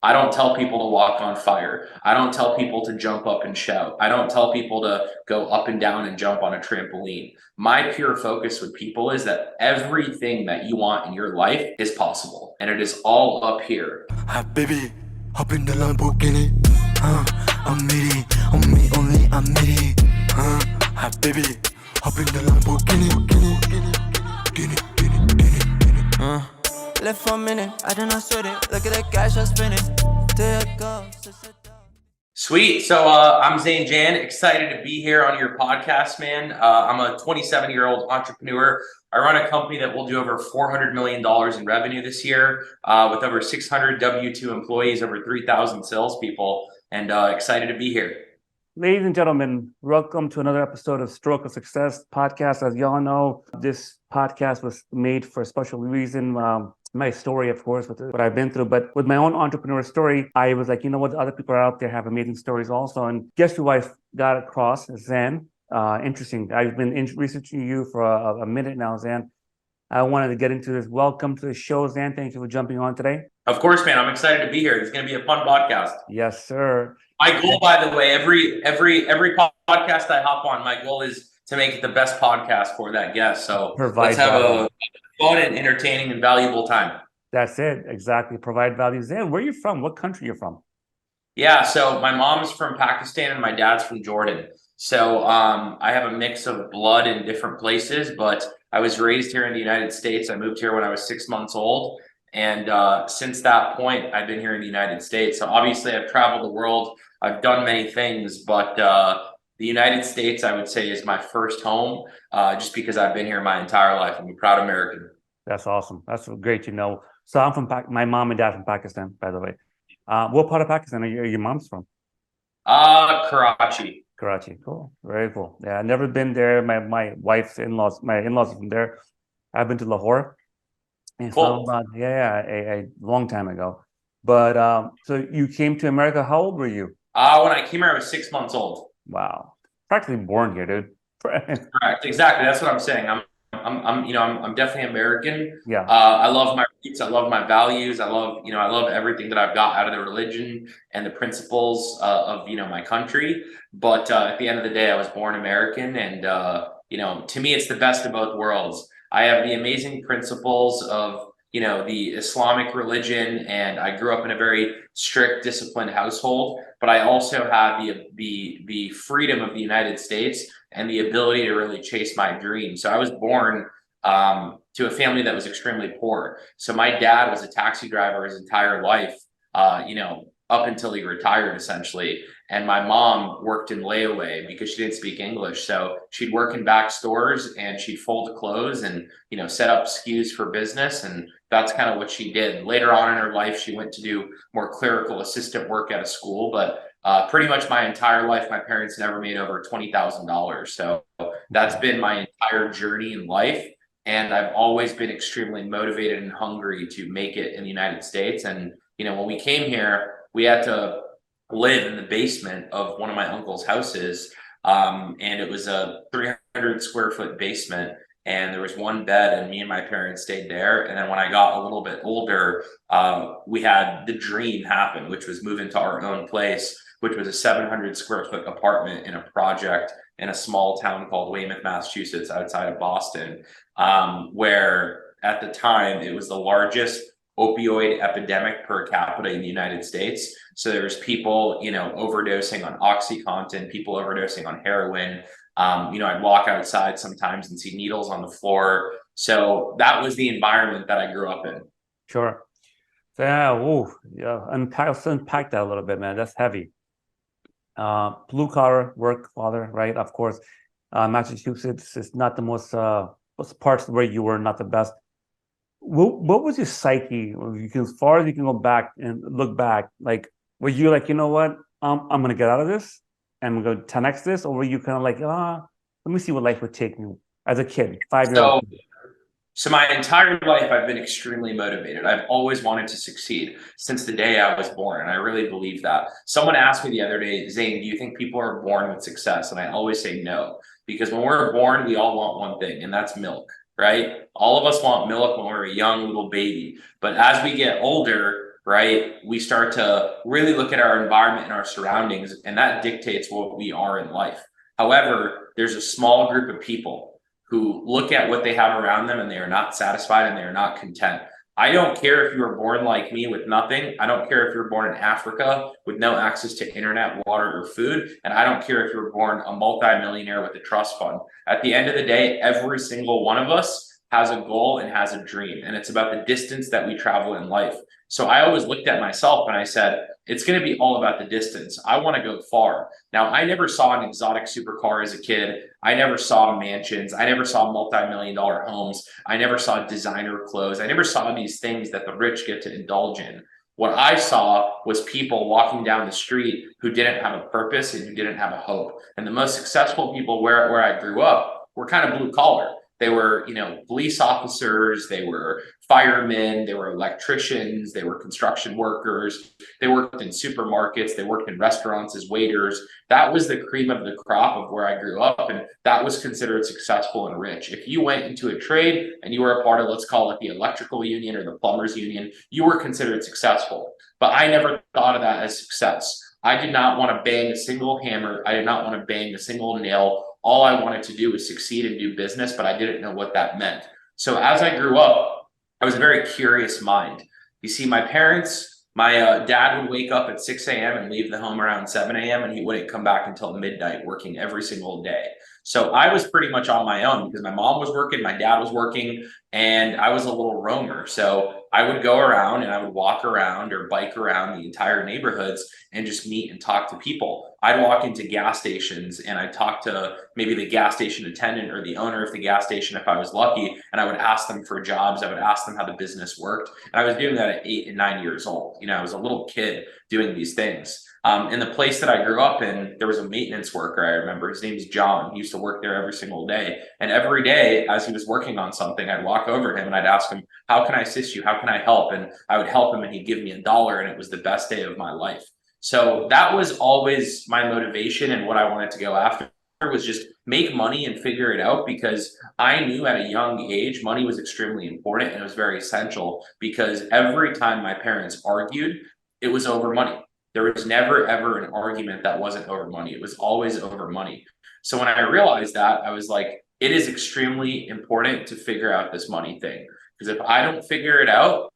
I don't tell people to walk on fire. I don't tell people to jump up and shout. I don't tell people to go up and down and jump on a trampoline. My pure focus with people is that everything that you want in your life is possible, and it is all up here. Hi, baby, hop in the Lamborghini. I'm needy, on me only, I'm needy. Hi, baby, hop in the Lamborghini. Left for a minute, I did not sweat it. Look at the cash I'm spending. There it goes. Sweet. So I'm Zain Jan, excited to be here on your podcast, man. I'm a 27-year-old entrepreneur. I run a company that will do over $400 million in revenue this year with over 600 W-2 employees, over 3,000 salespeople, and excited to be here. Ladies and gentlemen, welcome to another episode of Stroke of Success podcast. As y'all know, this podcast was made for a special reason. My story, of course, with what I've been through, but with my own entrepreneur story, I was like, you know what, other people are out there have amazing stories also. And guess who I got across? Zain. Interesting. I've been researching you for a minute now, Zain. I wanted to get into this. Welcome to the show, Zain. Thank you for jumping on today. Of course, man. I'm excited to be here. It's going to be a fun podcast. Yes, sir. My goal, by the way, every podcast I hop on, my goal is to make it the best podcast for that guest. So let's have a fun and entertaining and valuable time. That's it. Exactly. Provide value. Zain, where are you from? What country are you from? Yeah, so my mom's from Pakistan and my dad's from Jordan. So I have a mix of blood in different places, but I was raised here in the United States. I moved here when I was 6 months old. And since that point, I've been here in the United States. So obviously I've traveled the world. I've done many things, but the United States, I would say, is my first home just because I've been here my entire life. I'm a proud American. That's awesome. That's great to know. So I'm from my mom and dad from Pakistan, by the way. What part of Pakistan are your mom's from? Karachi. Karachi. Cool. Very cool. Yeah, I've never been there. My wife's in-laws, my in-laws are from there. I've been to Lahore. And Cool. A long time ago. But so you came to America. How old were you? When I came here, I was 6 months old. Wow. Practically born here, dude. Correct. Exactly. That's what I'm saying. I'm definitely American. Yeah. I love my roots. I love my values. I love everything that I've got out of the religion and the principles of my country. But at the end of the day, I was born American, and to me, it's the best of both worlds. I have the amazing principles of the Islamic religion, and I grew up in a very strict, disciplined household. But I also have the freedom of the United States and the ability to really chase my dreams. So I was born to a family that was extremely poor. So my dad was a taxi driver his entire life, up until he retired, essentially. And my mom worked in layaway because she didn't speak English. So she'd work in back stores and she'd fold clothes and, set up SKUs for business. And that's kind of what she did. Later on in her life, she went to do more clerical assistant work at a school. But pretty much my entire life, my parents never made over $20,000. So that's been my entire journey in life. And I've always been extremely motivated and hungry to make it in the United States. And, when we came here, we had to live in the basement of one of my uncle's houses. And it was a 300 square foot basement. And there was one bed, and me and my parents stayed there. And then when I got a little bit older, we had the dream happen, which was move into our own place, which was a 700 square foot apartment in a project in a small town called Weymouth, Massachusetts, outside of Boston, where at the time it was the largest opioid epidemic per capita in the United States. So there was people, overdosing on OxyContin, people overdosing on heroin. I'd walk outside sometimes and see needles on the floor. So that was the environment that I grew up in. Sure. So yeah, unpack that a little bit, man. That's heavy. Blue collar work, father, right? Of course, Massachusetts is not the most parts where you were not the best. What was your psyche? As far as you can go back and look back, like, were you like, you know what, I'm gonna get out of this and I'm gonna 10x this, or were you kind of like, let me see what life would take me as a kid, 5-year-old? So my entire life, I've been extremely motivated. I've always wanted to succeed since the day I was born, and I really believe that. Someone asked me the other day, Zain, do you think people are born with success? And I always say no, because when we're born, we all want one thing, and that's milk. Right? All of us want milk when we're a young little baby. But as we get older, right, we start to really look at our environment and our surroundings, and that dictates what we are in life. However, there's a small group of people who look at what they have around them and they are not satisfied and they are not content. I don't care if you were born like me with nothing. I don't care if you're born in Africa with no access to internet, water, or food. And I don't care if you were born a multimillionaire with a trust fund. At the end of the day, every single one of us has a goal and has a dream. And it's about the distance that we travel in life. So I always looked at myself and I said, it's going to be all about the distance. I want to go far. Now, I never saw an exotic supercar as a kid. I never saw mansions. I never saw multi-million-dollar homes. I never saw designer clothes. I never saw these things that the rich get to indulge in. What I saw was people walking down the street who didn't have a purpose and who didn't have a hope. And the most successful people where I grew up were kind of blue collar. They were, police officers, they were firemen, they were electricians, they were construction workers, they worked in supermarkets, they worked in restaurants as waiters. That was the cream of the crop of where I grew up, and that was considered successful and rich. If you went into a trade and you were a part of, let's call it the electrical union or the plumbers union, you were considered successful. But I never thought of that as success. I did not want to bang a single hammer. I did not want to bang a single nail. All I wanted to do was succeed and do business, but I didn't know what that meant. So as I grew up, I was a very curious mind. You see, my parents, my dad would wake up at 6 a.m. and leave the home around 7 a.m. and he wouldn't come back until midnight, working every single day. So I was pretty much on my own because my mom was working, my dad was working, and I was a little roamer. So I would go around and I would walk around or bike around the entire neighborhoods and just meet and talk to people. I'd walk into gas stations and I'd talk to maybe the gas station attendant or the owner of the gas station if I was lucky, and I would ask them for jobs. I would ask them how the business worked. And I was doing that at 8 and 9 years old. I was a little kid doing these things. In the place that I grew up in, there was a maintenance worker. I remember his name is John. He used to work there every single day. And every day as he was working on something, I'd walk over to him and I'd ask him, how can I assist you? How can I help? And I would help him and he'd give me $1, and it was the best day of my life. So that was always my motivation, and what I wanted to go after was just make money and figure it out, because I knew at a young age money was extremely important and it was very essential, because every time my parents argued, it was over money. There was never ever an argument that wasn't over money. It was always over money. So when I realized that, I was like, it is extremely important to figure out this money thing, because if I don't figure it out,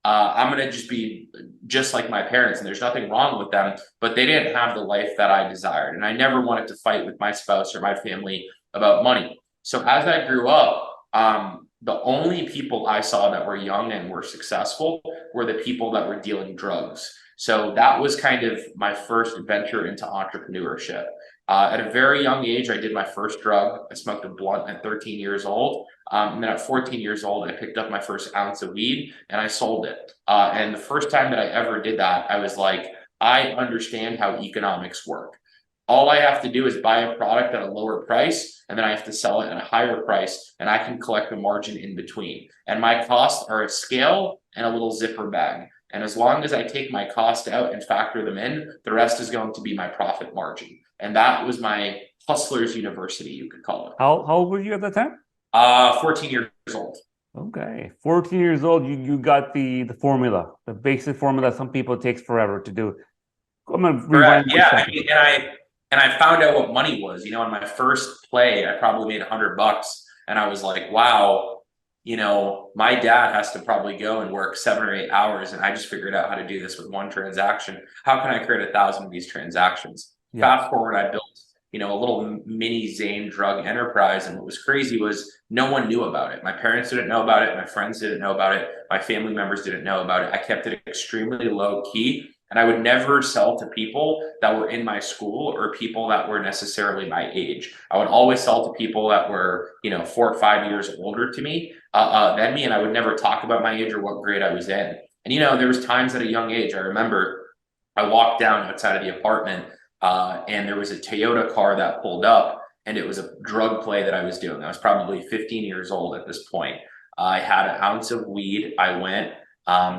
I'm going to just be just like my parents, and there's nothing wrong with them, but they didn't have the life that I desired. And I never wanted to fight with my spouse or my family about money. So as I grew up, the only people I saw that were young and were successful were the people that were dealing drugs. So that was kind of my first venture into entrepreneurship. At a very young age, I did my first drug. I smoked a blunt at 13 years old. And then at 14 years old, I picked up my first ounce of weed and I sold it. And the first time that I ever did that, I was like, I understand how economics work. All I have to do is buy a product at a lower price, and then I have to sell it at a higher price, and I can collect the margin in between. And my costs are a scale and a little zipper bag. And as long as I take my cost out and factor them in, the rest is going to be my profit margin. And that was my hustler's university, you could call it. How old were you at the time? 14 years old. Okay, 14 years old. You got the formula, the basic formula that some people takes forever to do. I'm gonna rewind. Yeah, and I found out what money was. On my first play, I probably made $100, and I was like, wow. My dad has to probably go and work 7 or 8 hours, and I just figured out how to do this with one transaction. How can I create 1,000 of these transactions? Yeah. Fast forward, I built, a little mini Zain drug enterprise, and what was crazy was no one knew about it. My parents didn't know about it. My friends didn't know about it. My family members didn't know about it. I kept it extremely low key, and I would never sell to people that were in my school or people that were necessarily my age. I would always sell to people that were, 4 or 5 years older to me than me, and I would never talk about my age or what grade I was in. And there was times at a young age, I remember I walked down outside of the apartment, and there was a Toyota car that pulled up, and it was a drug play that I was doing. I was probably 15 years old at this point. I had an ounce of weed. I went.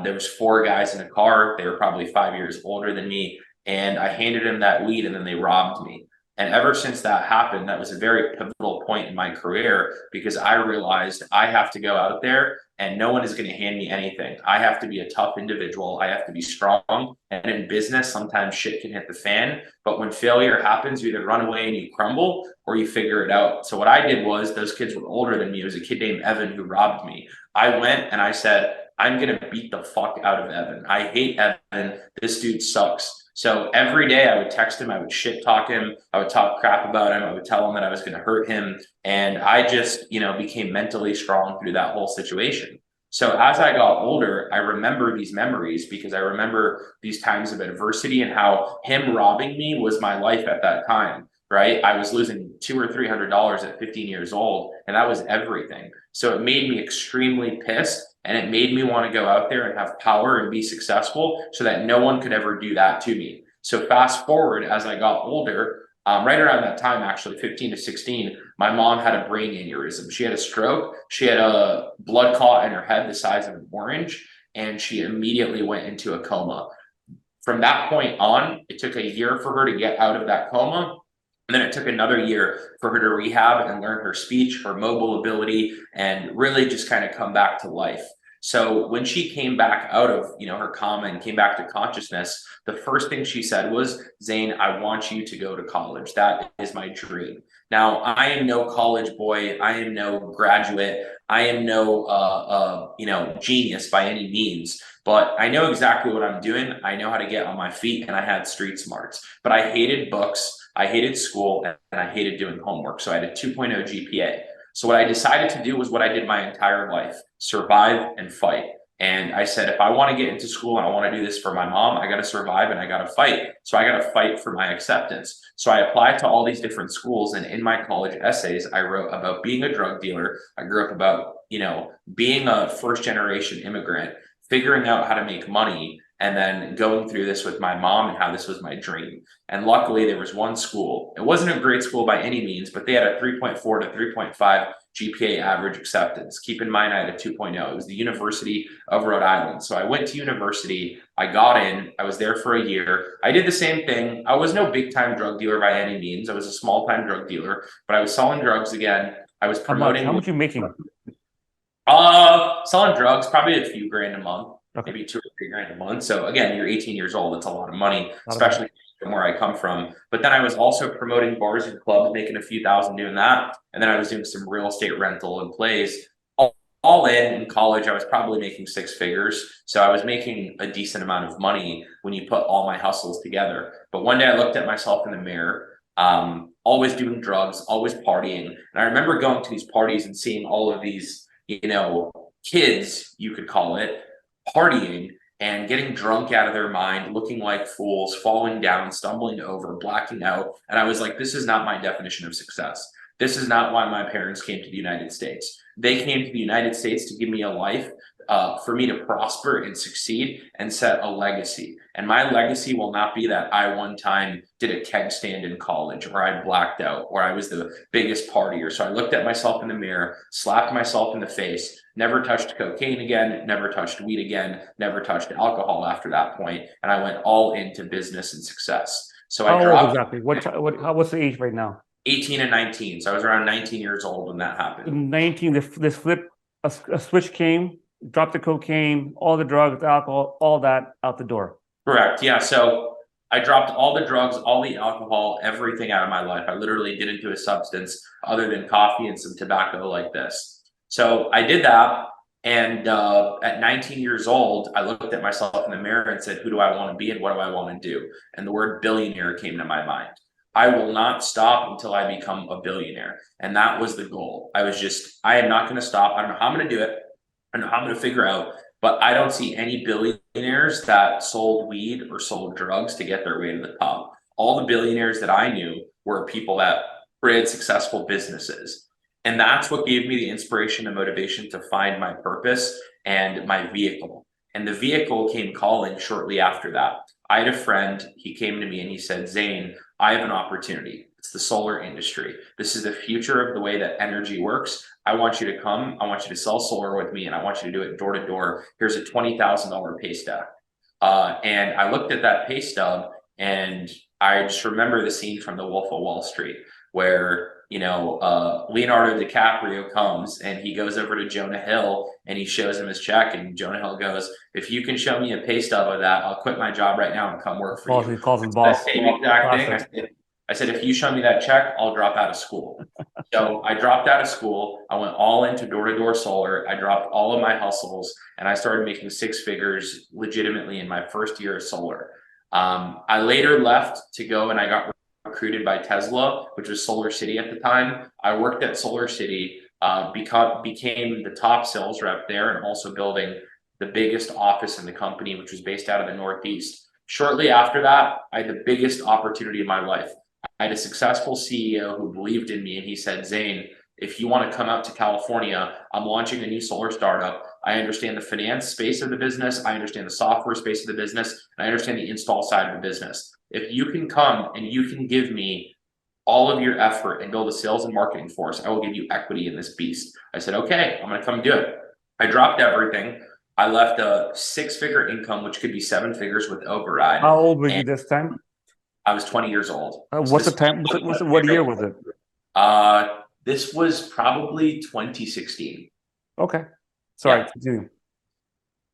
There was 4 guys in a car. They were probably 5 years older than me, and I handed them that weed, and then they robbed me. And ever since that happened, that was a very pivotal point in my career, because I realized I have to go out there and no one is going to hand me anything. I have to be a tough individual. I have to be strong. And in business, sometimes shit can hit the fan. But when failure happens, you either run away and you crumble or you figure it out. So what I did was, those kids were older than me. It was a kid named Evan who robbed me. I went and I said, I'm going to beat the fuck out of Evan. I hate Evan. This dude sucks. So every day I would text him, I would shit talk him, I would talk crap about him, I would tell him that I was going to hurt him. And I just, became mentally strong through that whole situation. So as I got older, I remember these memories because I remember these times of adversity and how him robbing me was my life at that time, right? I was losing $200 or $300 at 15 years old, and that was everything. So it made me extremely pissed. And it made me want to go out there and have power and be successful so that no one could ever do that to me. So fast forward, as I got older, right around that time, actually 15 to 16, my mom had a brain aneurysm. She had a stroke. She had a blood clot in her head the size of an orange, and she immediately went into a coma. From that point on, it took a year for her to get out of that coma. And then it took another year for her to rehab and learn her speech, her mobile ability, and really just kind of come back to life. So when she came back out of, her coma and came back to consciousness, the first thing she said was, Zain, I want you to go to college. That is my dream. Now, I am no college boy. I am no graduate. I am no, genius by any means, but I know exactly what I'm doing. I know how to get on my feet, and I had street smarts, but I hated books. I hated school, and I hated doing homework. So I had a 2.0 GPA. So what I decided to do was what I did my entire life: survive and fight. And I said, if I want to get into school and I want to do this for my mom, I got to survive and I got to fight. So I got to fight for my acceptance. So I applied to all these different schools. And in my college essays, I wrote about being a drug dealer. I grew up about, being a first generation immigrant, figuring out how to make money, and then going through this with my mom and how this was my dream. And luckily there was one school. It wasn't a great school by any means, but they had a 3.4 to 3.5 GPA average acceptance. Keep in mind, I had a 2.0. It was the University of Rhode Island. So I went to university, I got in, I was there for a year. I did the same thing. I was no big time drug dealer by any means. I was a small time drug dealer, but I was selling drugs again. I was promoting. How much are you making? Selling drugs, probably a few grand a month. Okay. Maybe 2 or 3 grand a month. So again, you're 18 years old. It's a lot of money, especially from where I come from. But then I was also promoting bars and clubs, making a few thousand doing that. And then I was doing some real estate rental and plays. All in college, I was probably making 6 figures. So I was making a decent amount of money when you put all my hustles together. But one day I looked at myself in the mirror, always doing drugs, always partying. And I remember going to these parties and seeing all of these, kids, you could call it, partying and getting drunk out of their mind, looking like fools, falling down, stumbling over, blacking out. And I was like, this is not my definition of success. This is not why my parents came to the United States. They came to the United States to give me a life, for me to prosper and succeed and set a legacy. And my legacy will not be that I one time did a keg stand in college, or I blacked out, or I was the biggest partier. So I looked at myself in the mirror, slapped myself in the face, never touched cocaine again, never touched weed again, never touched alcohol after that point. And I went all into business and success. So I dropped. Exactly. What's the age right now? 18 and 19. So I was around 19 years old when that happened. 19, this flip, a switch came, dropped the cocaine, all the drugs, alcohol, all that out the door. Correct. Yeah. So I dropped all the drugs, all the alcohol, everything out of my life. I literally didn't do a substance other than coffee and some tobacco like this. So I did that. And at 19 years old, I looked at myself in the mirror and said, who do I want to be and what do I want to do? And the word billionaire came to my mind. I will not stop until I become a billionaire. And that was the goal. I am not going to stop. I don't know how I'm going to do it. I don't know how I'm going to figure out, but I don't see any billionaires that sold weed or sold drugs to get their way to the top. All the billionaires that I knew were people that created successful businesses. And that's what gave me the inspiration and motivation to find my purpose and my vehicle. And the vehicle came calling shortly after that. I had a friend, he came to me and he said, Zain, I have an opportunity. It's the solar industry. This is the future of the way that energy works. I want you to come. I want you to sell solar with me, and I want you to do it door to door. Here's a $20,000 pay stub. And I looked at that pay stub, and I just remember the scene from The Wolf of Wall Street, where Leonardo DiCaprio comes and he goes over to Jonah Hill and he shows him his check, and Jonah Hill goes, "If you can show me a pay stub of that, I'll quit my job right now and come work for you." He calls him That boss. same exact thing. I said, "If you show me that check, I'll drop out of school." So I dropped out of school. I went all into door-to-door solar. I dropped all of my hustles and I started making six figures legitimately in my first year of solar. I later left to go and I got recruited by Tesla, which was Solar City at the time. I worked at Solar City, became the top sales rep there, and also building the biggest office in the company, which was based out of the Northeast. Shortly after that, I had the biggest opportunity of my life. I had a successful CEO who believed in me, and he said, "Zain, if you want to come out to California, I'm launching a new solar startup. I understand the finance space of the business. I understand the software space of the business. And I understand the install side of the business. If you can come and you can give me all of your effort and build a sales and marketing force, I will give you equity in this beast." I said, "Okay, I'm going to come do it." I dropped everything. I left a six-figure income, which could be seven figures with override. How old were you this time? I was 20 years old. What year was it? This was probably 2016. Okay. Sorry, Yeah. continue.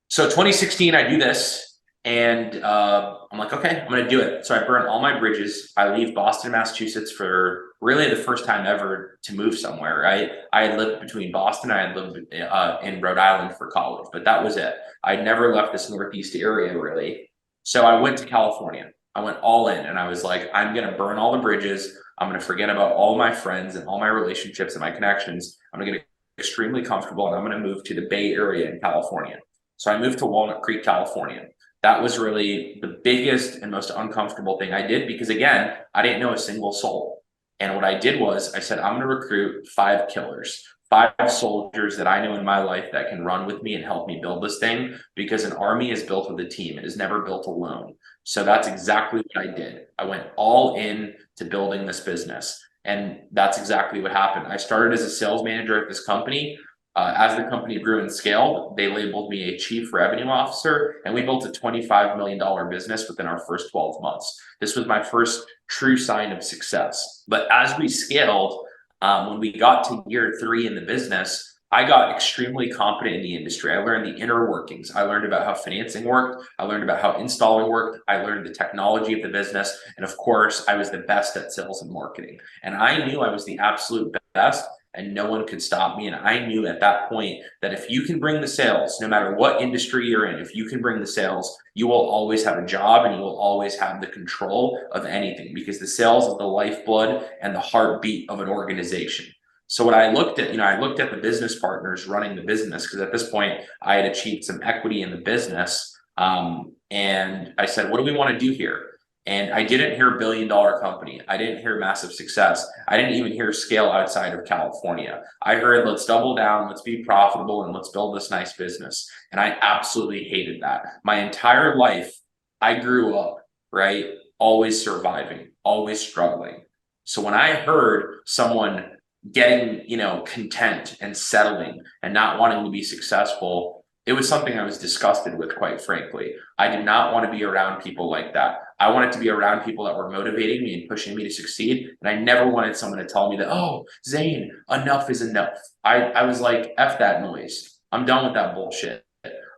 So 2016, I do this, and I'm like, okay, I'm going to do it. So I burn all my bridges. I leave Boston, Massachusetts for really the first time ever to move somewhere, right? I had lived between Boston. I had lived in Rhode Island for college, but that was it. I'd never left this Northeast area, really. So I went to California. I went all in, and I was like, I'm going to burn all the bridges. I'm going to forget about all my friends and all my relationships and my connections. I'm going to get extremely comfortable, and I'm going to move to the Bay Area in California. So I moved to Walnut Creek, California. That was really the biggest and most uncomfortable thing I did, because again, I didn't know a single soul. And what I did was I said, I'm going to recruit 5 killers, 5 soldiers that I know in my life that can run with me and help me build this thing, because an army is built with a team. It is never built alone. So that's exactly what I did. I went all in to building this business. And that's exactly what happened. I started as a sales manager at this company. As the company grew and scaled, they labeled me a chief revenue officer, and we built a $25 million business within our first 12 months. This was my first true sign of success. But as we scaled, when we got to year 3 in the business, I got extremely competent in the industry. I learned the inner workings. I learned about how financing worked. I learned about how installing worked. I learned the technology of the business. And of course, I was the best at sales and marketing. And I knew I was the absolute best, and no one could stop me. And I knew at that point that if you can bring the sales, no matter what industry you're in, if you can bring the sales, you will always have a job, and you will always have the control of anything, because the sales is the lifeblood and the heartbeat of an organization. So what I looked at, I looked at the business partners running the business, because at this point I had achieved some equity in the business. And I said, what do we want to do here? And I didn't hear billion-dollar company. I didn't hear massive success. I didn't even hear scale outside of California. I heard, let's double down, let's be profitable, and let's build this nice business. And I absolutely hated that. My entire life, I grew up, right, always surviving, always struggling. So when I heard someone getting, content and settling and not wanting to be successful, it was something I was disgusted with, quite frankly. I did not want to be around people like that. I wanted to be around people that were motivating me and pushing me to succeed. And I never wanted someone to tell me that, oh, Zain, enough is enough. I was like, F that noise. I'm done with that bullshit.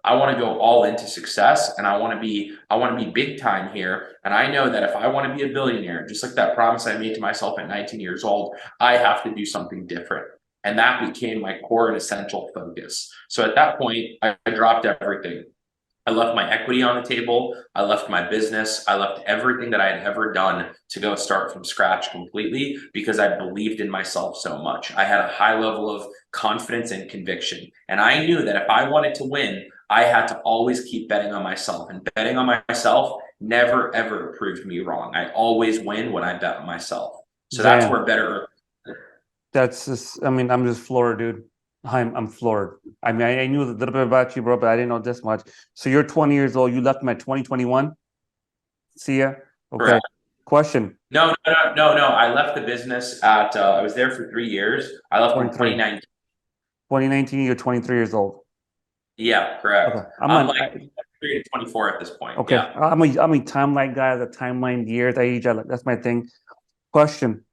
I want to go all into success, and I want to be big time here. And I know that if I want to be a billionaire, just like that promise I made to myself at 19 years old, I have to do something different. And that became my core and essential focus. So at that point, I dropped everything. I left my equity on the table. I left my business. I left everything that I had ever done to go start from scratch completely, because I believed in myself so much. I had a high level of confidence and conviction. And I knew that if I wanted to win, I had to always keep betting on myself. And betting on myself never, ever proved me wrong. I always win when I bet on myself. So that's where better. That's just, I'm just floored, dude. I'm floored. I knew a little bit about you, bro, but I didn't know this much. So you're 20 years old. You left me at 2021. See ya. Okay. Correct. Question. No. I left the business at, I was there for 3 years. I left in 2019. 2019, you're 23 years old. Yeah, correct. Okay. I'm like 24 at this point. Okay. Yeah. I'm a timeline guy, the timeline years, age. That's my thing. Question.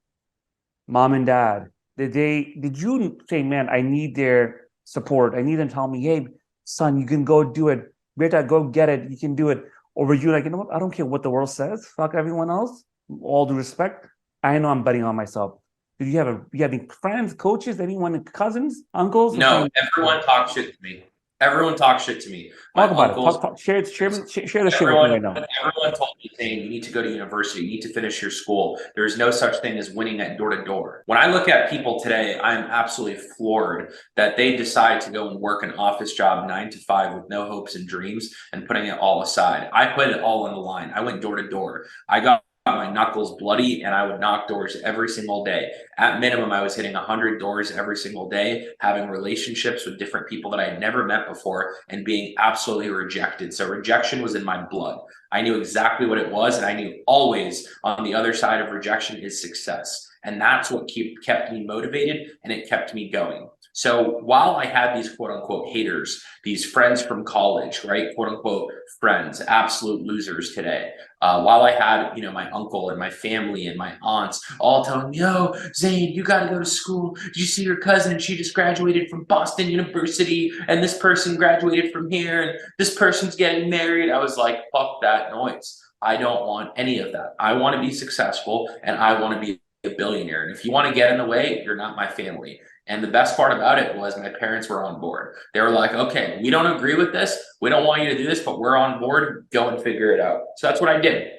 mom and dad, did you say, man, I need their support? I need them to tell me, hey, son, you can go do it. Beta, go get it. You can do it. Or were you like, you know what? I don't care what the world says. Fuck everyone else. All due respect. I know I'm betting on myself. Did you have any friends, coaches, anyone, cousins, uncles? No, everyone talks shit to me. Everyone talks shit to me. My Talk about uncles, it. Share the shit with me right now. everyone told me, saying you need to go to university, you need to finish your school. There is no such thing as winning at door to door. When I look at people today, I'm absolutely floored that they decide to go and work an office job 9 to 5 with no hopes and dreams and putting it all aside. I put it all on the line. I went door to door. I got my knuckles bloody and I would knock doors every single day. At minimum, I was hitting 100 doors every single day, having relationships with different people that I had never met before and being absolutely rejected. So rejection was in my blood. I knew exactly what it was, and I knew always on the other side of rejection is success. And that's what kept me motivated, and it kept me going. So while I had these quote unquote haters, these friends from college, right? Quote unquote friends, absolute losers today. While I had, my uncle and my family and my aunts all telling me, yo, Zain, you got to go to school. Did you see your cousin? She just graduated from Boston University, and this person graduated from here, and this person's getting married. I was like, fuck that noise. I don't want any of that. I want to be successful, and I want to be a billionaire. And if you want to get in the way, you're not my family. And the best part about it was my parents were on board. They were like, okay, we don't agree with this. We don't want you to do this, but we're on board. Go and figure it out. So that's what I did.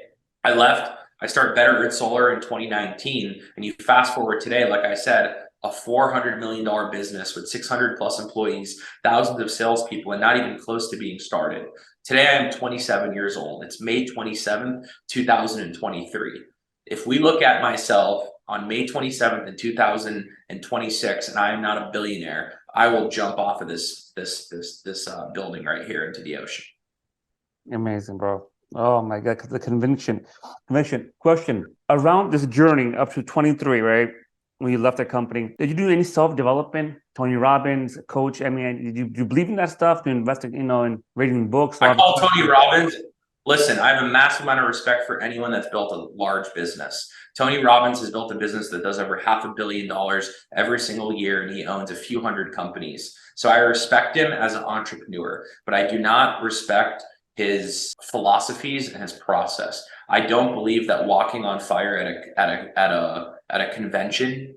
I left. I started Sungrade Solar in 2019. And you fast forward today, like I said, a $400 million business with 600 plus employees, thousands of salespeople, and not even close to being started. Today, I am 27 years old. It's May 27th, 2023. If we look at myself on May 27th in 2026, and I am not a billionaire, I will jump off of this building right here into the ocean. Amazing, bro. Oh my God, the conviction. Question around this journey up to 23, right? When you left the company, did you do any self-development? Tony Robbins, coach? I mean, did you believe in that stuff? To invest in reading books? I call Tony Robbins. Listen, I have a massive amount of respect for anyone that's built a large business. Tony Robbins has built a business that does over $500 million every single year, and he owns a few hundred companies. So I respect him as an entrepreneur, but I do not respect his philosophies and his process. I don't believe that walking on fire at a convention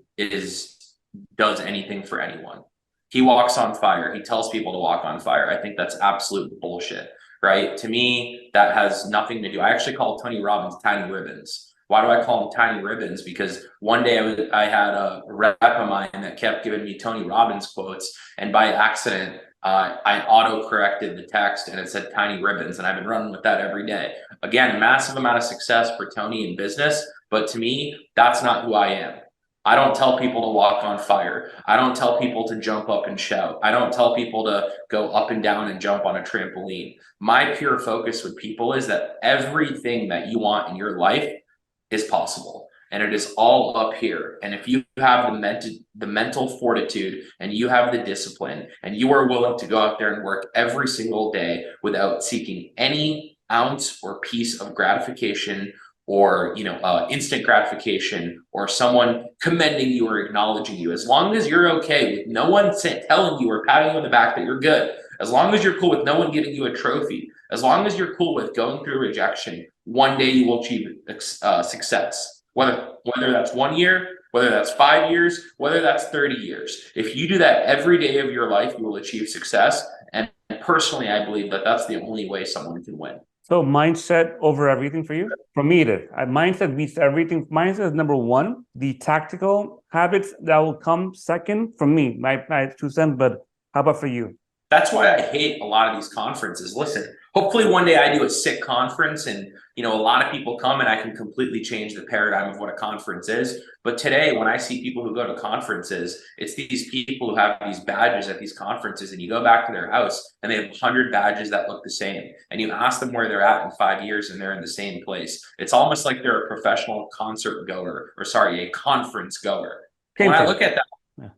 does anything for anyone. He walks on fire. He tells people to walk on fire. I think that's absolute bullshit. Right? To me, that has nothing to do. I actually call Tony Robbins Tiny Ribbons. Why do I call him Tiny Ribbons? Because one day I had a rep of mine that kept giving me Tony Robbins quotes, and by accident, I auto-corrected the text and it said Tiny Ribbons, and I've been running with that every day. Again, massive amount of success for Tony in business, but to me, that's not who I am. I don't tell people to walk on fire. I don't tell people to jump up and shout. I don't tell people to go up and down and jump on a trampoline. My pure focus with people is that everything that you want in your life is possible. And it is all up here. And if you have the mental fortitude, and you have the discipline, and you are willing to go out there and work every single day without seeking any ounce or piece of gratification or instant gratification or someone commending you or acknowledging you, as long as you're okay with no one telling you or patting you on the back that you're good, as long as you're cool with no one giving you a trophy, as long as you're cool with going through rejection, one day you will achieve success. Whether that's 1 year, whether that's 5 years, whether that's 30 years. If you do that every day of your life, you will achieve success. And personally, I believe that that's the only way someone can win. So mindset over everything for you? For me, it is. Mindset beats everything. Mindset is number one. The tactical habits that will come second from me, my 2 cents. But how about for you? That's why I hate a lot of these conferences. Listen, hopefully one day I do a sick conference and, a lot of people come and I can completely change the paradigm of what a conference is. But today, when I see people who go to conferences, it's these people who have these badges at these conferences, and you go back to their house and they have 100 badges that look the same. And you ask them where they're at in 5 years and they're in the same place. It's almost like they're a professional a conference goer. When I look at that,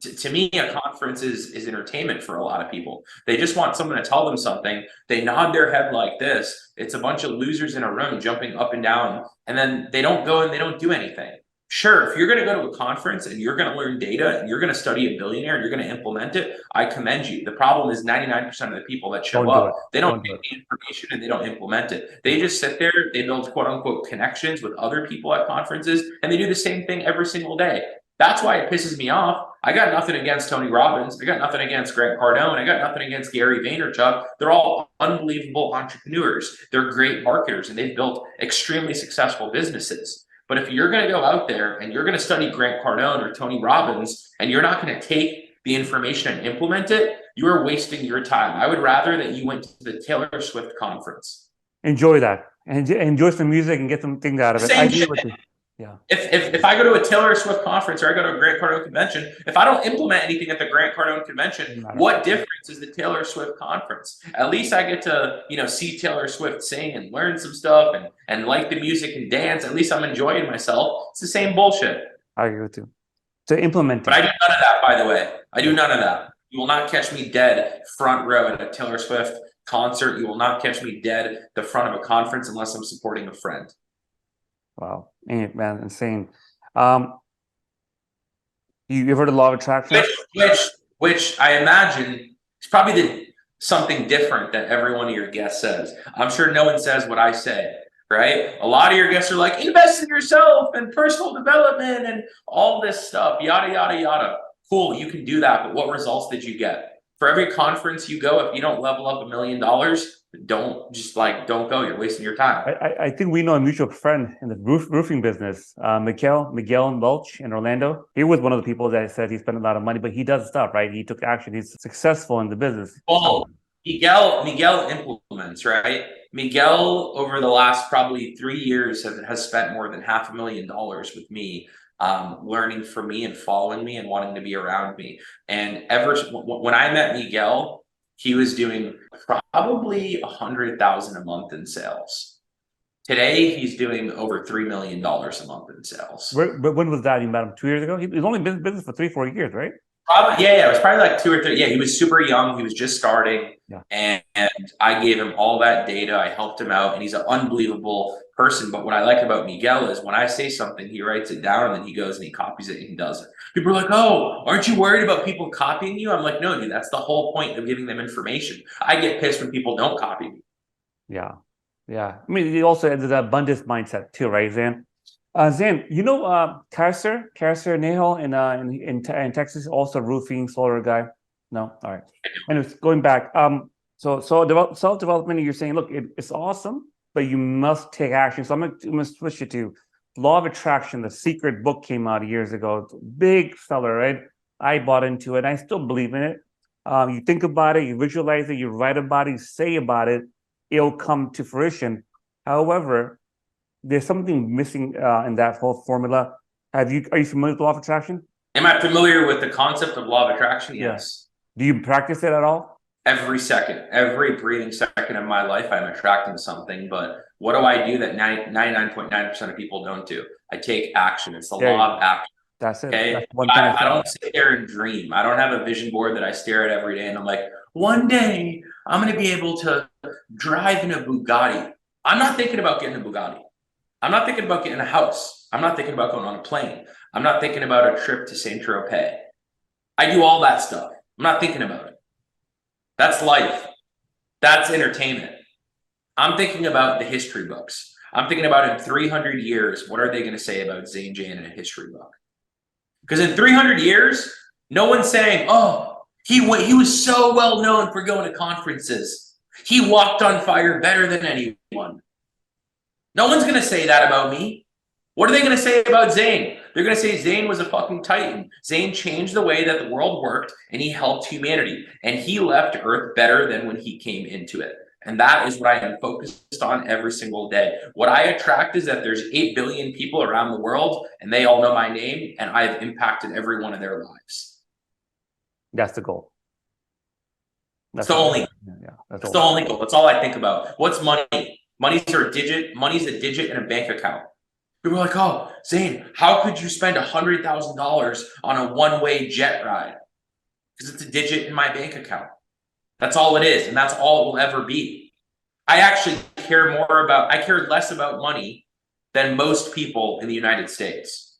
to me, a conference is entertainment for a lot of people. They just want someone to tell them something. They nod their head like this. It's a bunch of losers in a room jumping up and down, and then they don't go and they don't do anything. Sure, if you're going to go to a conference and you're going to learn data and you're going to study a billionaire and you're going to implement it, I commend you. The problem is 99% of the people that show up, they don't take the information and they don't implement it. They just sit there, they build quote unquote connections with other people at conferences, and they do the same thing every single day. That's why it pisses me off. I got nothing against Tony Robbins. I got nothing against Grant Cardone. I got nothing against Gary Vaynerchuk. They're all unbelievable entrepreneurs. They're great marketers and they've built extremely successful businesses. But if you're going to go out there and you're going to study Grant Cardone or Tony Robbins and you're not going to take the information and implement it, you are wasting your time. I would rather that you went to the Taylor Swift conference. Enjoy that and enjoy some music and get some things out of it. Same shit. Yeah. If I go to a Taylor Swift conference or I go to a Grant Cardone convention, if I don't implement anything at the Grant Cardone convention, what difference is the Taylor Swift conference? At least I get to, see Taylor Swift sing and learn some stuff and like the music and dance. At least I'm enjoying myself. It's the same bullshit. I agree with you. To implement it. But I do none of that, by the way. I do none of that. You will not catch me dead front row at a Taylor Swift concert. You will not catch me dead at the front of a conference unless I'm supporting a friend. Wow, man, insane. You heard the law of attraction? Which I imagine is probably something different that every one of your guests says. I'm sure no one says what I say, right? A lot of your guests are like, invest in yourself and personal development and all this stuff, yada, yada, yada. Cool, you can do that, but what results did you get? For every conference you go, if you don't level up $1 million, don't go. You're wasting your time. I think we know a mutual friend in the roofing business, Miguel Welch in Orlando. He was one of the people that said he spent a lot of money, but he does stuff, right? He took action. He's successful in the business. Oh, Miguel implements, right? Miguel, over the last probably 3 years, has spent more than $500,000 with me, learning from me and following me and wanting to be around me. And when I met Miguel, he was doing probably $100,000 a month in sales. Today, he's doing over $3 million a month in sales. But when was that? You met him 2 years ago? He's only been in business for 3-4 years, right? Probably, yeah. It was probably like 2 or 3. Yeah, he was super young. He was just starting. Yeah. And I gave him all that data. I helped him out, and he's an unbelievable person. But what I like about Miguel is when I say something, he writes it down, and then he goes and he copies it and he does it. People are like, oh, aren't you worried about people copying you? I'm like, no, dude, that's the whole point of giving them information. I get pissed when people don't copy me. Yeah. I mean, he also has the abundance mindset too, right, Zain? Zain, ǩʰǐცǐცǐცǐცǐცǐ Nahal in Texas, also roofing, solar guy? No? All right. Anyways, going back. So self-development, you're saying, look, it's awesome, but you must take action. So I'm going to switch it to Law of Attraction. The Secret book came out years ago. It's a big seller, right? I bought into it. I still believe in it. You think about it, you visualize it, you write about it, you say about it, it'll come to fruition. However, there's something missing in that whole formula. Are you familiar with Law of Attraction? Am I familiar with the concept of Law of Attraction? Yes. Do you practice it at all? Every second, every breathing second of my life, I'm attracting something. But what do I do that 99.9% of people don't do? I take action. It's the law of action. That's it. Okay. That's one thing I don't sit there and dream. I don't have a vision board that I stare at every day and I'm like, one day I'm going to be able to drive in a Bugatti. I'm not thinking about getting a Bugatti. I'm not thinking about getting a house. I'm not thinking about going on a plane. I'm not thinking about a trip to Saint Tropez. I do all that stuff. I'm not thinking about it. That's life. That's entertainment. I'm thinking about the history books. I'm thinking about in 300 years, what are they going to say about Zain Jain in a history book? Because in 300 years, no one's saying, oh, he was so well known for going to conferences. He walked on fire better than anyone. No one's going to say that about me. What are they going to say about Zain? They're going to say Zain was a fucking titan. Zain changed the way that the world worked and he helped humanity. And he left Earth better than when he came into it. And that is what I am focused on every single day. What I attract is that there's 8 billion people around the world and they all know my name and I've impacted every one of their lives. That's the goal. That's the only goal. That's all I think about. What's money? Money's a digit in a bank account. People are like, oh, Zain, how could you spend $100,000 on a one-way jet ride? Because it's a digit in my bank account. That's all it is, and that's all it will ever be. I actually care less about money than most people in the United States.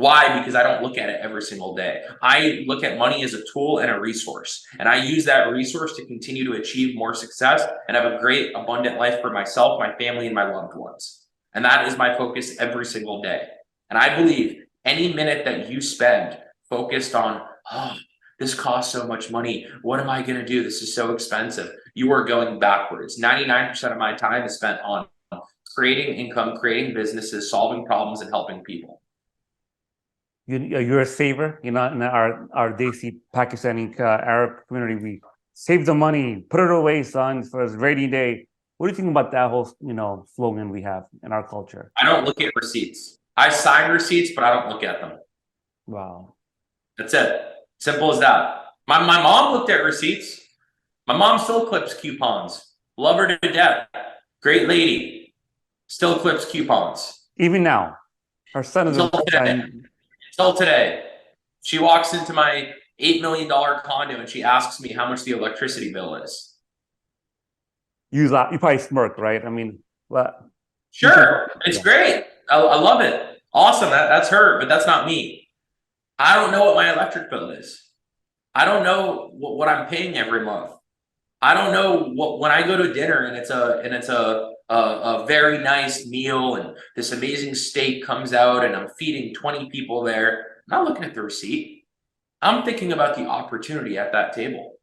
Why? Because I don't look at it every single day. I look at money as a tool and a resource, and I use that resource to continue to achieve more success and have a great, abundant life for myself, my family, and my loved ones. And that is my focus every single day. And I believe any minute that you spend focused on, oh, this costs so much money, what am I going to do? This is so expensive. You are going backwards. 99% of my time is spent on creating income, creating businesses, solving problems, and helping people. You're a saver, in our Desi Pakistani Arab community. We save the money, put it away, son, for a rainy day. What do you think about that whole, slogan we have in our culture? I don't look at receipts. I sign receipts, but I don't look at them. Wow. That's it. Simple as that. My mom looked at receipts. My mom still clips coupons. Love her to death. Great lady. Still clips coupons. Even now, her son is Until today. She walks into my $8 million condo and she asks me how much the electricity bill is. You probably smirked, right? I mean, sure, it's great. I love it. Awesome. That's her, but that's not me. I don't know what my electric bill is. I don't know what I'm paying every month. I don't know when I go to dinner and it's a very nice meal and this amazing steak comes out and I'm feeding 20 people there. I'm not looking at the receipt. I'm thinking about the opportunity at that table.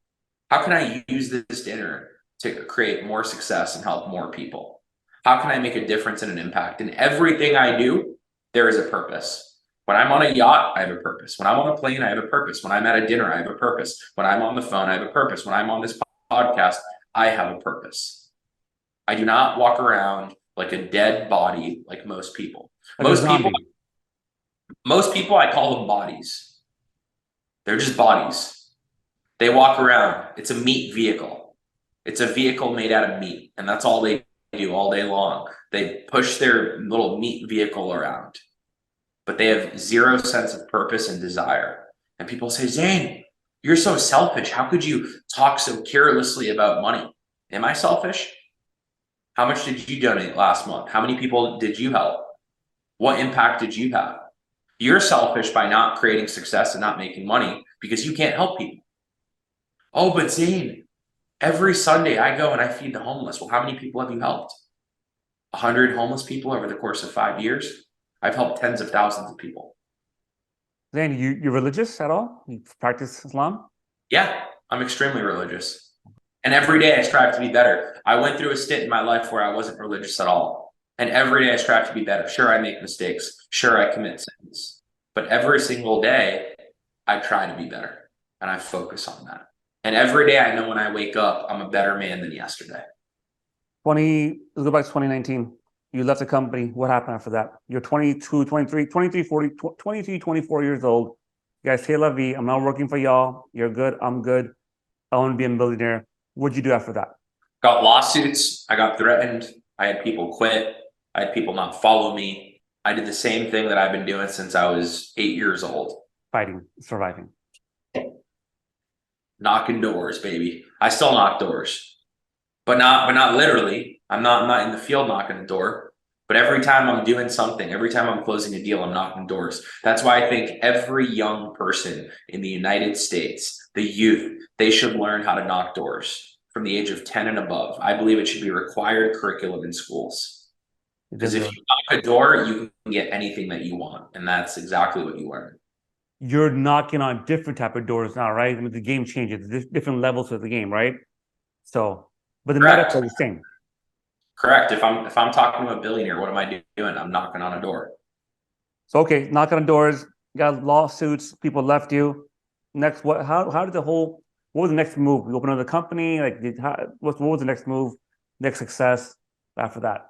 How can I use this dinner to create more success and help more people? How can I make a difference and an impact? In everything I do, there is a purpose. When I'm on a yacht, I have a purpose. When I'm on a plane, I have a purpose. When I'm at a dinner, I have a purpose. When I'm on the phone, I have a purpose. When I'm on this podcast, I have a purpose. I do not walk around like a dead body like most people. Most people, I call them bodies. They're just bodies. They walk around. It's a meat vehicle. It's a vehicle made out of meat, and that's all they do all day long. They push their little meat vehicle around, but they have zero sense of purpose and desire. And people say, Zain, you're so selfish. How could you talk so carelessly about money? Am I selfish? How much did you donate last month? How many people did you help? What impact did you have? You're selfish by not creating success and not making money because you can't help people. Oh, but Zain, every Sunday I go and I feed the homeless. Well, how many people have you helped? 100 homeless people over the course of 5 years? I've helped tens of thousands of people. Zain, you're religious at all? You practice Islam? Yeah, I'm extremely religious. And every day I strive to be better. I went through a stint in my life where I wasn't religious at all. And every day I strive to be better. Sure, I make mistakes. Sure, I commit sins. But every single day, I try to be better. And I focus on that. And every day I know when I wake up, I'm a better man than yesterday. Let's go back to 2019. You left the company. What happened after that? You're 22, 23, 23, 40, 23, 24 years old. You guys, c'est la vie. I'm not working for y'all. You're good. I'm good. I want to be a millionaire. What'd you do after that? Got lawsuits. I got threatened. I had people quit. I had people not follow me. I did the same thing that I've been doing since I was 8 years old. Fighting, surviving. Knocking doors, baby. I still knock doors, but not literally. I'm not in the field knocking the door, but every time I'm doing something, every time I'm closing a deal, I'm knocking doors. That's why I think every young person in the United States, the youth, they should learn how to knock doors from the age of 10 and above. I believe it should be required curriculum in schools. Because if you knock a door, you can get anything that you want. And that's exactly what you learn. You're knocking on different type of doors now, right? I mean, the game changes. There's different levels of the game, right? So, but the metaphor is the same. Correct. If I'm talking to a billionaire, what am I doing? I'm knocking on a door. So, okay, knocking on doors, got lawsuits, people left you. Next, what was the next move? You open another company? What was the next move, next success after that?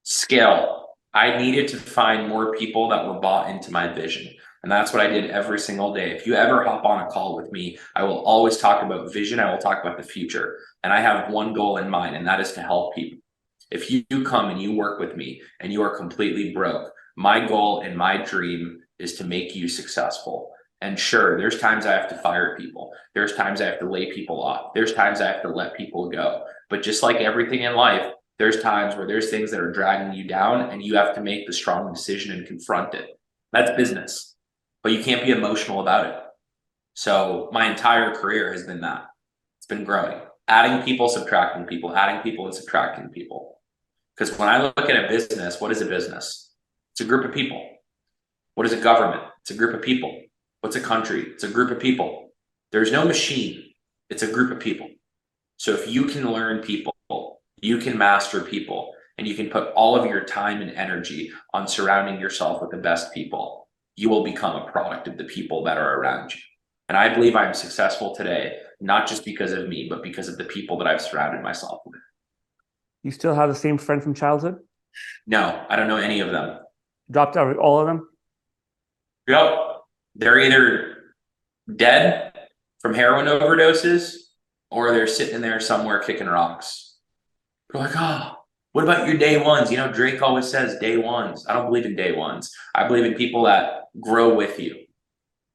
Scale. I needed to find more people that were bought into my vision. And that's what I did every single day. If you ever hop on a call with me, I will always talk about vision. I will talk about the future. And I have one goal in mind, and that is to help people. If you come and you work with me and you are completely broke, my goal and my dream is to make you successful. And sure, there's times I have to fire people. There's times I have to lay people off. There's times I have to let people go. But just like everything in life, there's times where there's things that are dragging you down and you have to make the strong decision and confront it. That's business. but you can't be emotional about it. So my entire career has been that. It's been growing, adding people, subtracting people, adding people and subtracting people. Because when I look at a business, what is a business? It's a group of people. What is a government? It's a group of people. What's a country? It's a group of people. There's no machine. It's a group of people. So if you can learn people, you can master people, and you can put all of your time and energy on surrounding yourself with the best people, you will become a product of the people that are around you. And I believe I'm successful today, not just because of me, but because of the people that I've surrounded myself with. You still have the same friend from childhood? No, I don't know any of them. Dropped out all of them? Yep. They're either dead from heroin overdoses, or they're sitting there somewhere kicking rocks. They're like, oh, what about your day ones? You know, Drake always says day ones. I don't believe in day ones. I believe in people that grow with you.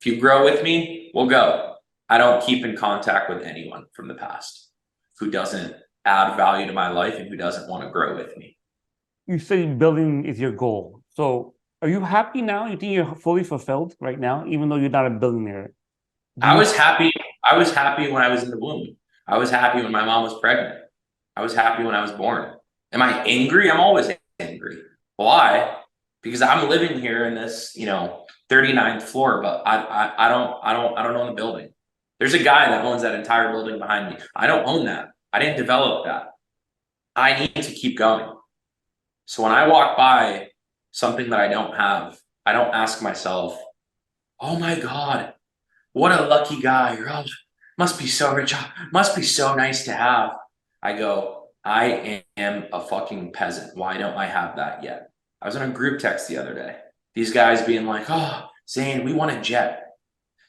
If you grow with me, we'll go. I don't keep in contact with anyone from the past who doesn't add value to my life and who doesn't want to grow with me. You say building is your goal. So are you happy now? You think you're fully fulfilled right now, even though you're not a billionaire? I was happy. I was happy when I was in the womb. I was happy when my mom was pregnant. I was happy when I was born. Am I angry? I'm always angry. Why? Because I'm living here in this, 39th floor, but I don't own the building. There's a guy that owns that entire building behind me. I don't own that. I didn't develop that. I need to keep going. So when I walk by something that I don't have, I don't ask myself, oh my God, what a lucky guy. Or, oh, must be so rich. Must be so nice to have. I go, I am a fucking peasant. Why don't I have that yet? I was on a group text the other day. These guys being like, oh, Zain, we want a jet.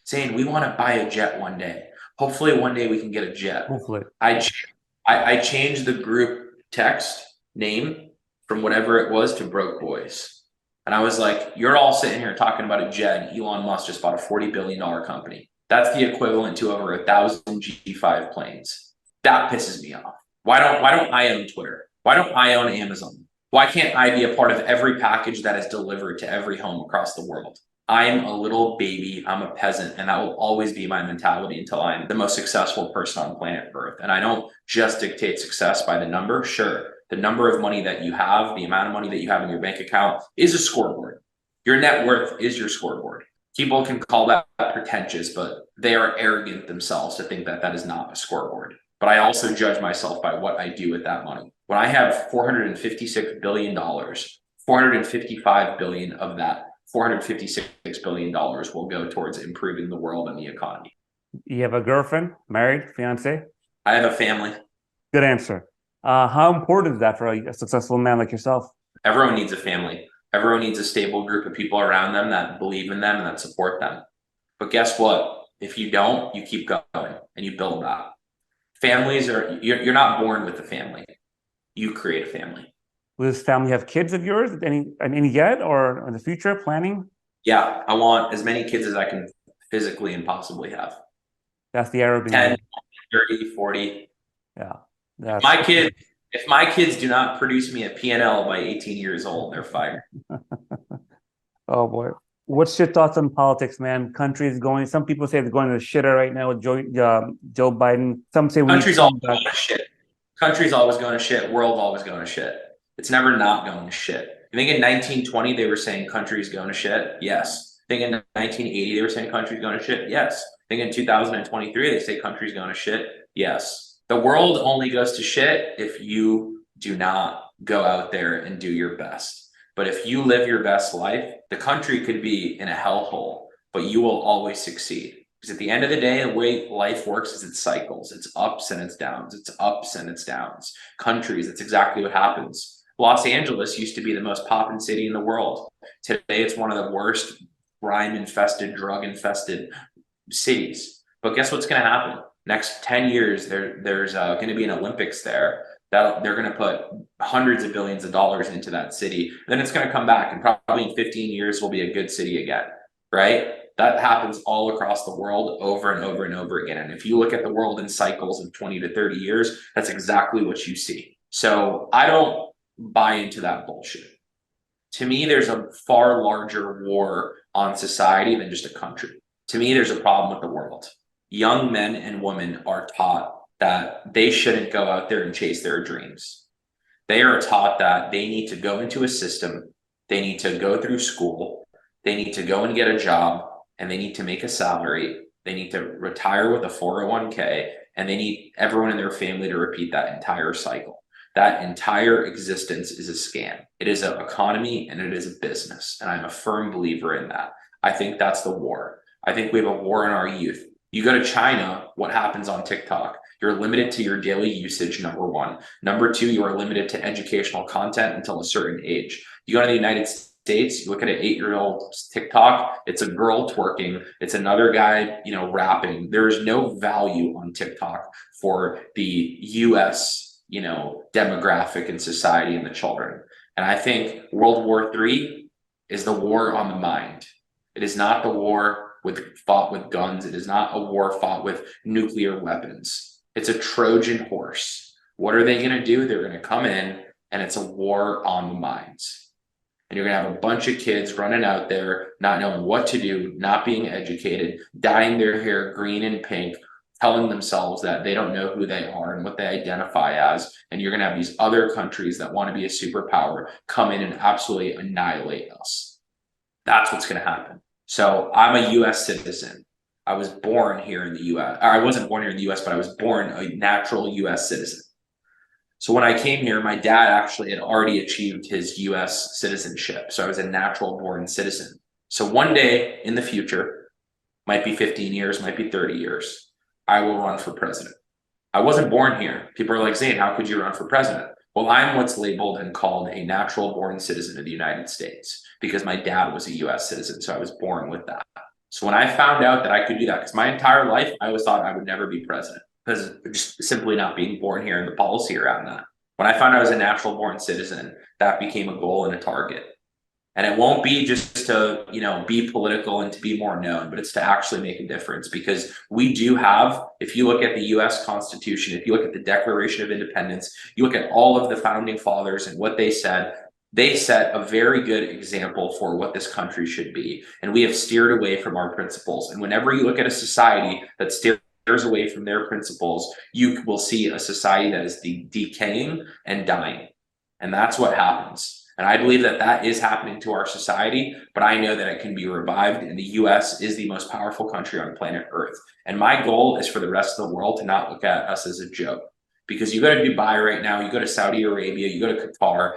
Zain, we want to buy a jet one day. Hopefully one day we can get a jet. Hopefully. I changed the group text name from whatever it was to Broke Boys. And I was like, you're all sitting here talking about a jet, and Elon Musk just bought a $40 billion company. That's the equivalent to over 1,000 G5 planes. That pisses me off. Why don't I own Twitter? Why don't I own Amazon? Why can't I be a part of every package that is delivered to every home across the world? I'm a little baby, I'm a peasant, and that will always be my mentality until I'm the most successful person on planet Earth. And I don't just dictate success by the number. Sure, the number of money that you have, the amount of money that you have in your bank account is a scoreboard. Your net worth is your scoreboard. People can call that pretentious, but they are arrogant themselves to think that that is not a scoreboard. But I also judge myself by what I do with that money. When I have $456 billion, $455 billion of that $456 billion will go towards improving the world and the economy. You have a girlfriend, married, fiance? I have a family. Good answer. How important is that for a successful man like yourself? Everyone needs a family. Everyone needs a stable group of people around them that believe in them and that support them. But guess what? If you don't, you keep going and you build that. Families are, you're not born with a family. You create a family. Will this family have kids of yours? Any yet, or in the future planning? Yeah, I want as many kids as I can physically and possibly have. That's the Arab. 10, 30, 40. Yeah. If my kids do not produce me a P&L by 18 years old, they're fired. Oh boy. What's your thoughts on politics, man? Countries going, some people say they're going to the shitter right now with Joe Biden. Some say countries always going to shit. Countries always going to shit. World always going to shit. It's never not going to shit. I think in 1920 they were saying countries going to shit. Yes. I think in 1980 they were saying countries going to shit. Yes. I think in 2023 they say countries going to shit. Yes. The world only goes to shit if you do not go out there and do your best. But if you live your best life, the country could be in a hellhole, but you will always succeed. Because at the end of the day, the way life works is it's cycles. It's ups and it's downs. It's ups and it's downs. Countries, that's exactly what happens. Los Angeles used to be the most poppin' city in the world. Today, it's one of the worst crime-infested, drug-infested cities. But guess what's going to happen? Next 10 years, there's going to be an Olympics there. That they're going to put hundreds of billions of dollars into that city. Then it's going to come back, and probably in 15 years will be a good city again, right? That happens all across the world over and over and over again. And if you look at the world in cycles of 20 to 30 years, that's exactly what you see. So I don't buy into that bullshit. To me, there's a far larger war on society than just a country. To me, there's a problem with the world. Young men and women are taught that they shouldn't go out there and chase their dreams. They are taught that they need to go into a system, they need to go through school, they need to go and get a job, and they need to make a salary. They need to retire with a 401k, and they need everyone in their family to repeat that entire cycle. That entire existence is a scam. It is an economy and it is a business. And I'm a firm believer in that. I think that's the war. I think we have a war in our youth. You go to China, what happens on TikTok? You're limited to your daily usage, number one. Number two, you are limited to educational content until a certain age. You go to the United States, you look at an 8-year-old TikTok, it's a girl twerking, it's another guy, rapping. There is no value on TikTok for the US demographic and society and the children. And I think World War III is the war on the mind. It is not the war fought with guns. It is not a war fought with nuclear weapons. It's a Trojan horse. What are they going to do? They're going to come in, and it's a war on the minds. And you're going to have a bunch of kids running out there, not knowing what to do, not being educated, dyeing their hair green and pink, telling themselves that they don't know who they are and what they identify as. And you're going to have these other countries that want to be a superpower come in and absolutely annihilate us. That's what's going to happen. So I'm a US citizen. I was born here in the US. Or I wasn't born here in the US, but I was born a natural US citizen. So when I came here, my dad actually had already achieved his US citizenship. So I was a natural born citizen. So one day in the future, might be 15 years, might be 30 years, I will run for president. I wasn't born here. People are like, Zain, how could you run for president? Well, I'm what's labeled and called a natural born citizen of the United States because my dad was a US citizen. So I was born with that. So when I found out that I could do that, because my entire life, I always thought I would never be president because just simply not being born here and the policy around that. When I found I was a natural born citizen, that became a goal and a target. And it won't be just to, be political and to be more known, but it's to actually make a difference because we do have, if you look at the US Constitution, if you look at the Declaration of Independence, you look at all of the founding fathers and what they set a very good example for what this country should be. And we have steered away from our principles. And whenever you look at a society that steers away from their principles, you will see a society that is decaying and dying. And that's what happens. And I believe that that is happening to our society, but I know that it can be revived, and the US is the most powerful country on planet Earth. And my goal is for the rest of the world to not look at us as a joke. Because you go to Dubai right now, you go to Saudi Arabia, you go to Qatar,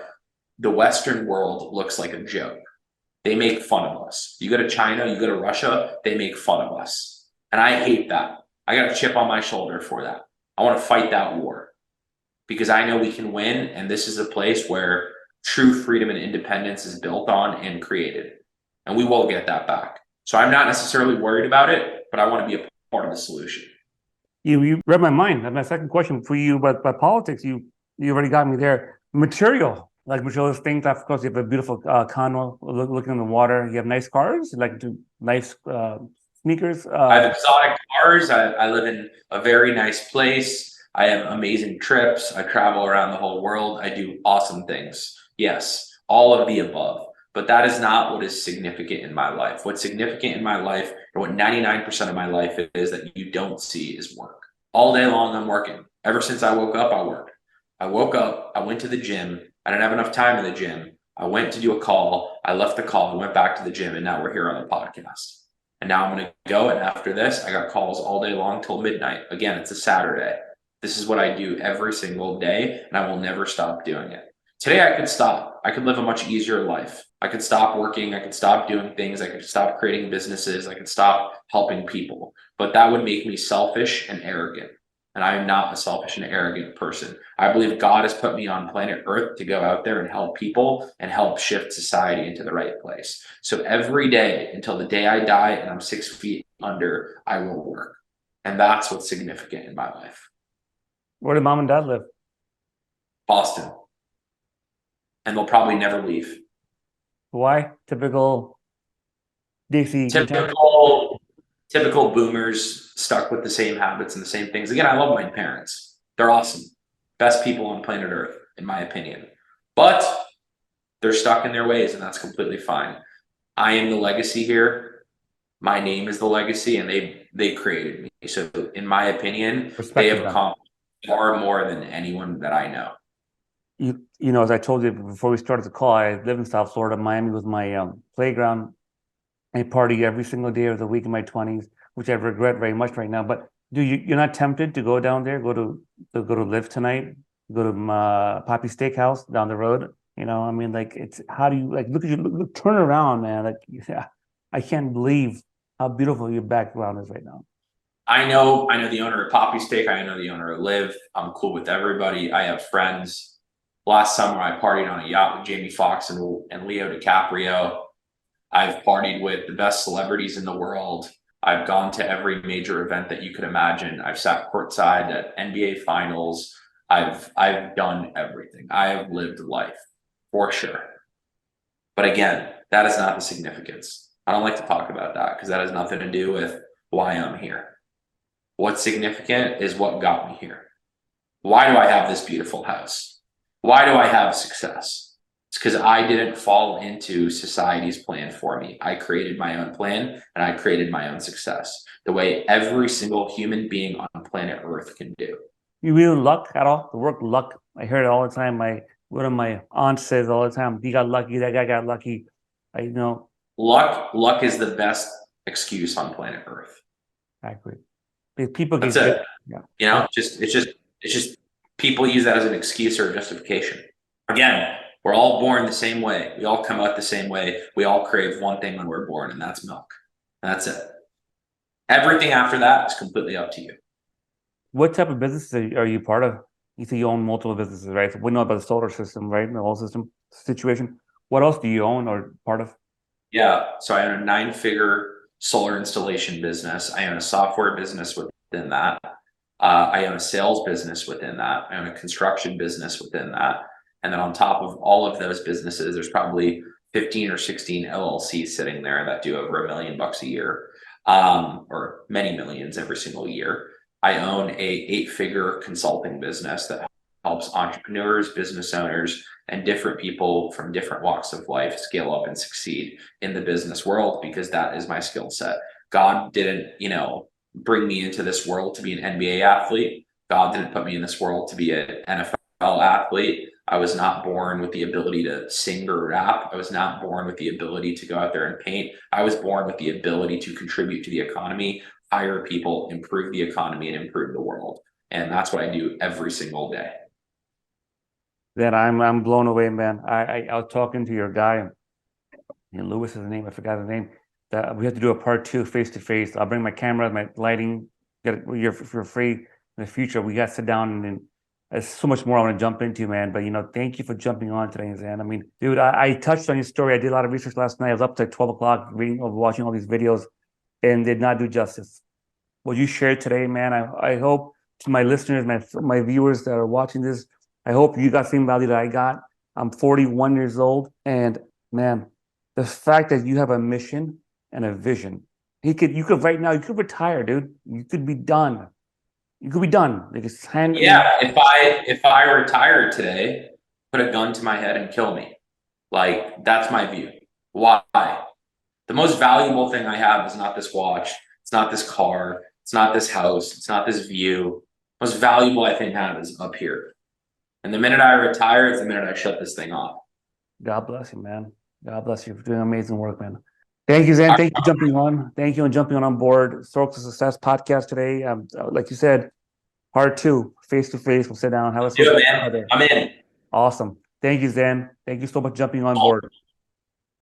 the Western world looks like a joke. They make fun of us. You go to China, you go to Russia, they make fun of us. And I hate that. I got a chip on my shoulder for that. I want to fight that war because I know we can win, and this is a place where true freedom and independence is built on and created, and we will get that back. So I'm not necessarily worried about it, but I want to be a part of the solution. You read my mind. And my second question for you, but politics, you already got me there. Materials things. Of course, you have a beautiful condo looking in the water. You have nice cars, nice sneakers. I have exotic cars. I live in a very nice place. I have amazing trips. I travel around the whole world. I do awesome things. Yes, all of the above. But that is not what is significant in my life. What's significant in my life, or what 99% of my life is that you don't see, is work. All day long, I'm working. Ever since I woke up, I worked. I woke up, I went to the gym. I didn't have enough time in the gym. I went to do a call. I left the call, I went back to the gym, and now we're here on the podcast. And now I'm going to go, and after this, I got calls all day long till midnight. Again, it's a Saturday. This is what I do every single day, and I will never stop doing it. Today, I could stop. I could live a much easier life. I could stop working. I could stop doing things. I could stop creating businesses. I could stop helping people. But that would make me selfish and arrogant. And I am not a selfish and arrogant person. I believe God has put me on planet Earth to go out there and help people and help shift society into the right place. So every day until the day I die and I'm 6 feet under, I will work. And that's what's significant in my life. Where do mom and dad live? Boston. And they'll probably never leave. Why? Typical Dixie. Typical boomers stuck with the same habits and the same things. Again, I love my parents. They're awesome. Best people on planet Earth, in my opinion. But They're stuck in their ways, and that's completely fine. I am the legacy here. My name is the legacy, and they created me. So in my opinion, they have accomplished far more than anyone that I know. You know, as I told you before we started the call, I live in South Florida. Miami was my playground. I party every single day of the week in my 20s, which I regret very much right now. But you're not tempted to go down there, go to live tonight, go to Poppy Steakhouse down the road? You know, I mean, like, it's, how do you, like, look at you, look, turn around, man. Like, yeah, I can't believe how beautiful your background is right now. I know the owner of Poppy Steak. I know the owner of Live. I'm cool with everybody. I have friends. Last summer, I partied on a yacht with Jamie Foxx and Leo DiCaprio. I've partied with the best celebrities in the world. I've gone to every major event that you could imagine. I've sat courtside at NBA finals. I've done everything. I have lived life, for sure. But again, that is not the significance. I don't like to talk about that because that has nothing to do with why I'm here. What's significant is what got me here. Why do I have this beautiful house? Why do I have success? It's because I didn't fall into society's plan for me. I created my own plan, and I created my own success, the way every single human being on planet Earth can do. You really luck at all? The word luck, I hear it all the time. One of my aunts says all the time, "You got lucky, that guy got lucky." I know. Luck is the best excuse on planet Earth. I agree. Because people That's get it. Yeah. You know, it's just people use that as an excuse or a justification. Again, we're all born the same way. We all come out the same way. We all crave one thing when we're born, and that's milk. And that's it. Everything after that is completely up to you. What type of business are you part of? You say you own multiple businesses, right? So we know about the solar system, right? The whole system situation. What else do you own or part of? Yeah. So I own a 9-figure solar installation business. I own a software business within that. I own a sales business within that. I own a construction business within that. And then on top of all of those businesses, there's probably 15 or 16 LLCs sitting there that do over $1 million a year, or many millions every single year. I own a 8-figure consulting business that helps entrepreneurs, business owners, and different people from different walks of life scale up and succeed in the business world, because that is my skill set. God didn't, bring me into this world to be an NBA athlete. God didn't put me in this world to be an NFL athlete. I was not born with the ability to sing or rap. I was not born with the ability to go out there and paint. I was born with the ability to contribute to the economy, hire people, improve the economy, and improve the world. And that's what I do every single day. Then I'm blown away, man. I was talking to your guy, and Lewis is the name. I forgot his name. That we have to do a part 2 face to face. I'll bring my camera, my lighting. You're free in the future. We got to sit down, and there's so much more I want to jump into, man. But thank you for jumping on today, Zain. I mean, dude, I touched on your story. I did a lot of research last night. I was up to 12 o'clock reading or watching all these videos, and did not do justice. What you shared today, man, I hope to my listeners, my viewers that are watching this, I hope you got the same value that I got. I'm 41 years old, and man, the fact that you have a mission and a vision, you could right now, you could retire, dude. You could be done. You could be done. Like, it's if I retired today, put a gun to my head and kill me. Like, that's my view. Why? The most valuable thing I have is not this watch. It's not this car. It's not this house. It's not this view. The most valuable I think I have is up here. And the minute I retire is the minute I shut this thing off. God bless you, man. God bless you for doing amazing work, man. Thank you, Zain. Thank you for jumping on. Thank you for jumping on board Circle to Success podcast today. Like you said, part 2, face to face. We'll sit down. Man. I'm in. Awesome. Thank you, Zain. Thank you so much for jumping on board.